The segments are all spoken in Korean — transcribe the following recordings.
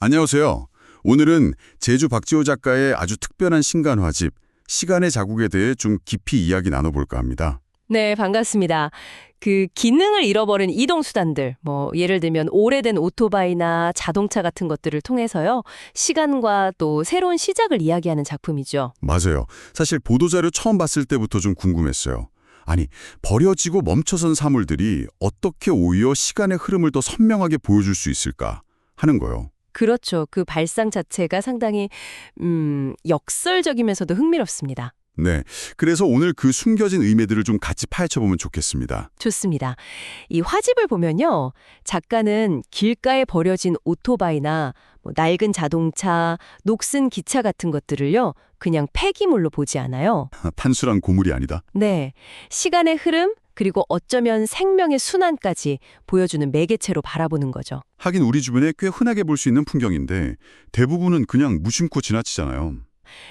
안녕하세요. 오늘은 제주 박지호 작가의 아주 특별한 신간 화집, 시간의 자국에 대해 좀 깊이 이야기 나눠볼까 합니다. 네, 반갑습니다. 그 기능을 잃어버린 이동수단들, 예를 들면 오래된 오토바이나 자동차 같은 것들을 통해서요, 시간과 또 새로운 시작을 이야기하는 작품이죠. 맞아요. 사실 보도자료 처음 봤을 때부터 좀 궁금했어요. 아니, 버려지고 멈춰선 사물들이 어떻게 오히려 시간의 흐름을 더 선명하게 보여줄 수 있을까 하는 거요. 그렇죠. 그 발상 자체가 상당히 역설적이면서도 흥미롭습니다. 네, 그래서 오늘 그 숨겨진 의미들을 좀 같이 파헤쳐보면 좋겠습니다. 좋습니다. 이 화집을 보면요. 작가는 길가에 버려진 오토바이나 낡은 자동차, 녹슨 기차 같은 것들을요. 그냥 폐기물로 보지 않아요. 탄술한 고물이 아니다. 네. 시간의 흐름, 그리고 어쩌면 생명의 순환까지 보여주는 매개체로 바라보는 거죠. 하긴 우리 주변에 꽤 흔하게 볼 수 있는 풍경인데 대부분은 그냥 무심코 지나치잖아요.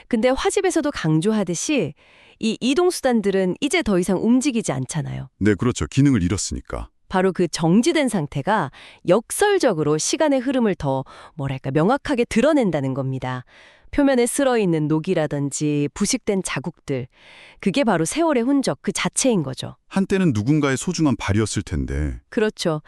근데 화집에서도 강조하듯이 이 이동수단들은 이제 더 이상 움직이지 않잖아요. 네, 그렇죠. 기능을 잃었으니까. 바로 그 정지된 상태가 역설적으로 시간의 흐름을 더 명확하게 드러낸다는 겁니다. 표면에 쓸어있는 녹이라든지 부식된 자국들, 그게 바로 세월의 흔적 그 자체인 거죠. 한때는 누군가의 소중한 발이었을 텐데. 그렇죠.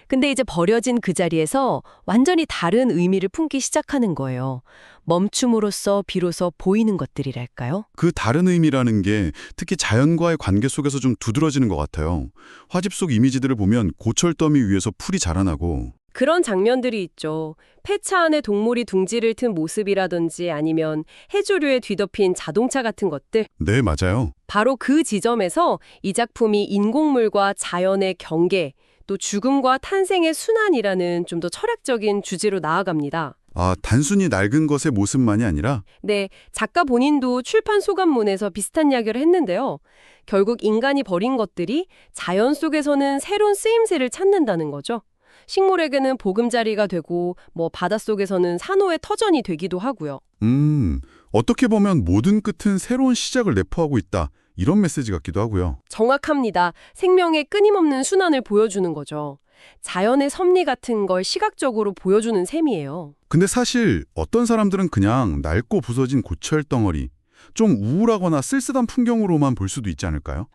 근데 이제 버려진 그 자리에서 완전히 다른 의미를 품기 시작하는 거예요. 멈춤으로써 비로소 보이는 것들이랄까요? 그 다른 의미라는 게 특히 자연과의 관계 속에서 좀 두드러지는 것 같아요. 화집 속 이미지들을 보면 고철더미 위에서 풀이 자라나고. 그런 장면들이 있죠. 폐차 안에 동물이 둥지를 튼 모습이라든지 아니면 해조류에 뒤덮인 자동차 같은 것들. 네, 맞아요. 바로 그 지점에서 이 작품이 인공물과 자연의 경계, 또 죽음과 탄생의 순환이라는 좀 더 철학적인 주제로 나아갑니다. 아, 단순히 낡은 것의 모습만이 아니라. 네, 작가 본인도 출판 소감문에서 비슷한 이야기를 했는데요. 결국 인간이 버린 것들이 자연 속에서는 새로운 쓰임새를 찾는다는 거죠. 식물에게는 보금자리가 되고 바닷속에서는 산호의 터전이 되기도 하고요. 어떻게 보면 모든 끝은 새로운 시작을 내포하고 있다. 이런 메시지 같기도 하고요. 정확합니다. 생명의 끊임없는 순환을 보여주는 거죠. 자연의 섭리 같은 걸 시각적으로 보여주는 셈이에요. 근데 사실 어떤 사람들은 그냥 낡고 부서진 고철 덩어리, 좀 우울하거나 쓸쓸한 풍경으로만 볼 수도 있지 않을까요?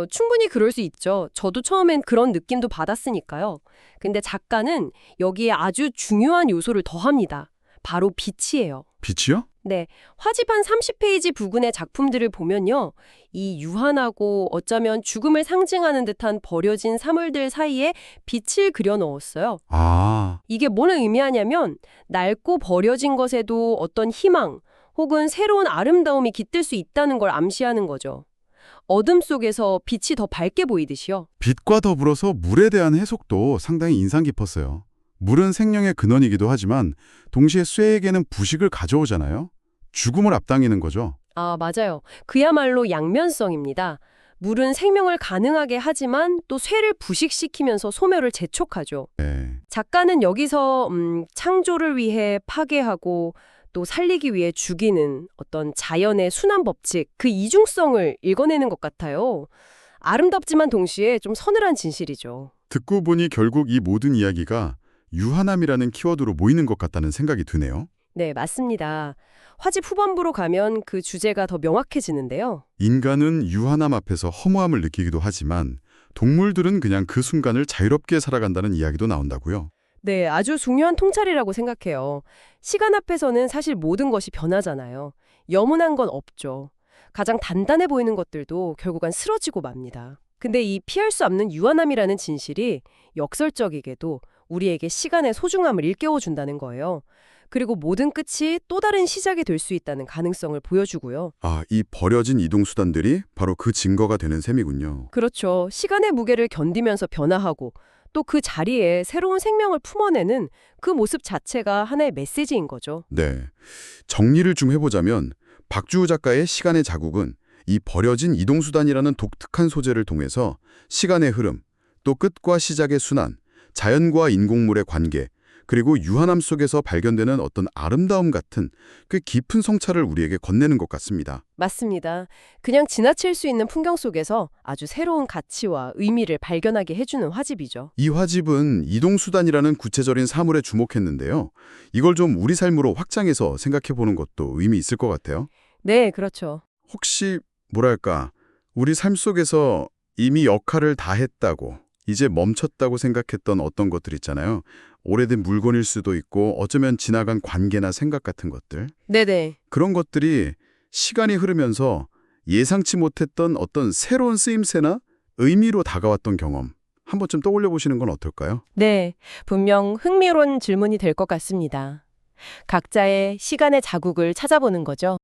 충분히 그럴 수 있죠. 저도 처음엔 그런 느낌도 받았으니까요. 근데 작가는 여기에 아주 중요한 요소를 더합니다. 바로 빛이에요. 빛이요? 네, 화집한 30페이지 부근의 작품들을 보면요. 이 유한하고 어쩌면 죽음을 상징하는 듯한 버려진 사물들 사이에 빛을 그려 넣었어요. 아, 이게 뭘 의미하냐면 낡고 버려진 것에도 어떤 희망 혹은 새로운 아름다움이 깃들 수 있다는 걸 암시하는 거죠. 어둠 속에서 빛이 더 밝게 보이듯이요. 빛과 더불어서 물에 대한 해석도 상당히 인상 깊었어요. 물은 생명의 근원이기도 하지만 동시에 쇠에게는 부식을 가져오잖아요. 죽음을 앞당기는 거죠. 아, 맞아요. 그야말로 양면성입니다. 물은 생명을 가능하게 하지만 또 쇠를 부식시키면서 소멸을 재촉하죠. 네. 작가는 여기서 창조를 위해 파괴하고 또 살리기 위해 죽이는 어떤 자연의 순환 법칙, 그 이중성을 읽어내는 것 같아요. 아름답지만 동시에 좀 서늘한 진실이죠. 듣고 보니 결국 이 모든 이야기가 유한함이라는 키워드로 모이는 것 같다는 생각이 드네요. 네, 맞습니다. 화집 후반부로 가면 그 주제가 더 명확해지는데요. 인간은 유한함 앞에서 허무함을 느끼기도 하지만 동물들은 그냥 그 순간을 자유롭게 살아간다는 이야기도 나온다고요. 네, 아주 중요한 통찰이라고 생각해요. 시간 앞에서는 사실 모든 것이 변하잖아요. 영원한 건 없죠. 가장 단단해 보이는 것들도 결국은 쓰러지고 맙니다. 근데 이 피할 수 없는 유한함이라는 진실이 역설적이게도 우리에게 시간의 소중함을 일깨워준다는 거예요. 그리고 모든 끝이 또 다른 시작이 될 수 있다는 가능성을 보여주고요. 아, 이 버려진 이동수단들이 바로 그 증거가 되는 셈이군요. 그렇죠. 시간의 무게를 견디면서 변화하고 또 그 자리에 새로운 생명을 품어내는 그 모습 자체가 하나의 메시지인 거죠. 네. 정리를 좀 해보자면 박주호 작가의 시간의 자국은 이 버려진 이동수단이라는 독특한 소재를 통해서 시간의 흐름, 또 끝과 시작의 순환, 자연과 인공물의 관계, 그리고 유한함 속에서 발견되는 어떤 아름다움 같은 그 깊은 성찰을 우리에게 건네는 것 같습니다. 맞습니다. 그냥 지나칠 수 있는 풍경 속에서 아주 새로운 가치와 의미를 발견하게 해주는 화집이죠. 이 화집은 이동수단이라는 구체적인 사물에 주목했는데요. 이걸 좀 우리 삶으로 확장해서 생각해 보는 것도 의미 있을 것 같아요. 네, 그렇죠. 혹시 뭐랄까 우리 삶 속에서 이미 역할을 다 했다고 이제 멈췄다고 생각했던 어떤 것들 있잖아요. 오래된 물건일 수도 있고 어쩌면 지나간 관계나 생각 같은 것들. 네네. 그런 것들이 시간이 흐르면서 예상치 못했던 어떤 새로운 쓰임새나 의미로 다가왔던 경험 한 번쯤 떠올려 보시는 건 어떨까요? 네, 분명 흥미로운 질문이 될 것 같습니다. 각자의 시간의 자국을 찾아보는 거죠.